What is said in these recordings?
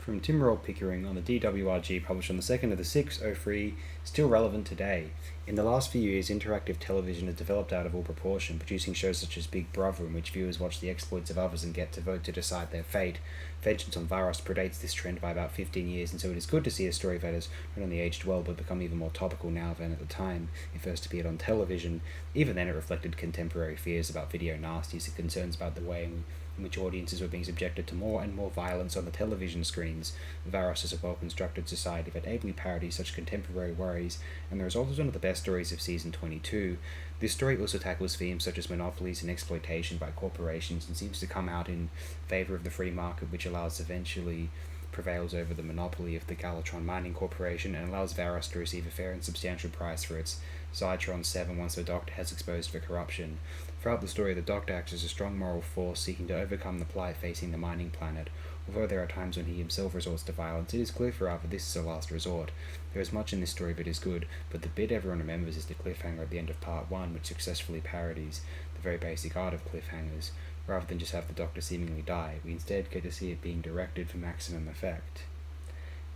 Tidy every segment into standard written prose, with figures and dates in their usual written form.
From Tim Roll Pickering on the DWRG, published on the 2nd of the 6th, 03, still relevant today. In the last few years, interactive television has developed out of all proportion, producing shows such as Big Brother, in which viewers watch the exploits of others and get to vote to decide their fate. Vengeance on Varos predates this trend by about 15 years, and so it is good to see a story that has not only aged well but become even more topical now than at the time it first appeared on television. Even then, it reflected contemporary fears about video nasties and concerns about the way in which audiences were being subjected to more and more violence on the television screens. Varos is a well-constructed society that ably parodies such contemporary worries, and the result is one of the best stories of Season 22. This story also tackles themes such as monopolies and exploitation by corporations, and seems to come out in favour of the free market, which eventually prevails over the monopoly of the Galatron Mining Corporation, and allows Varos to receive a fair and substantial price for its Zytron 7 once the Doctor has exposed the corruption. Throughout the story, the Doctor acts as a strong moral force seeking to overcome the plight facing the mining planet. Although there are times when he himself resorts to violence, it is clear throughout that this is a last resort. There is much in this story that is good, but the bit everyone remembers is the cliffhanger at the end of Part 1, which successfully parodies the very basic art of cliffhangers. Rather than just have the Doctor seemingly die, we instead get to see it being directed for maximum effect.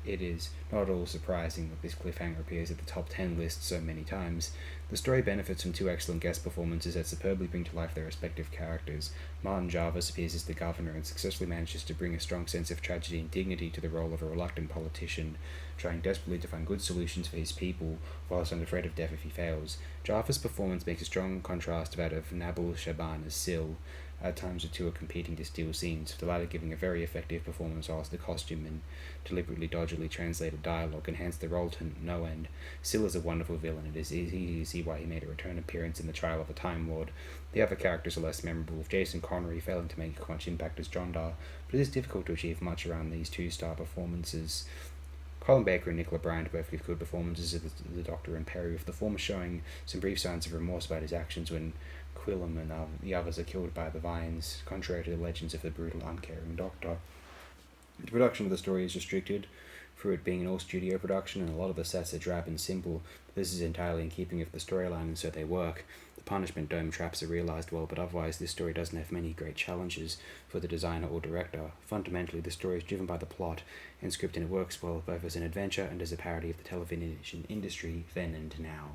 It is not at all surprising that this cliffhanger appears at the top 10 list so many times. The story benefits from two excellent guest performances that superbly bring to life their respective characters. Martin Jarvis appears as the governor and successfully manages to bring a strong sense of tragedy and dignity to the role of a reluctant politician, trying desperately to find good solutions for his people, whilst under threat of death if he fails. Jarvis' performance makes a strong contrast to that of Nabil Shaban as Syl. At times the two are competing to steal scenes, the latter giving a very effective performance whilst the costume and deliberately dodgily translated dialogue enhance the role to no end. Syl is a wonderful villain, and it is easy to see why he made a return appearance in the Trial of the Time Lord. The other characters are less memorable, with Jason Connery failing to make much impact as Jondar, but it is difficult to achieve much around these two-star performances. Colin Baker and Nicola Bryant both give good performances as the Doctor and Perry, with the former showing some brief signs of remorse about his actions when Quillam and the others are killed by the Vines, contrary to the legends of the brutal, uncaring Doctor. The production of the story is restricted, through it being an all-studio production, and a lot of the sets are drab and simple, but this is entirely in keeping with the storyline, and so they work. The punishment dome traps are realised well, but otherwise this story doesn't have many great challenges for the designer or director. Fundamentally, the story is driven by the plot and script, and it works well both as an adventure and as a parody of the television industry then and now.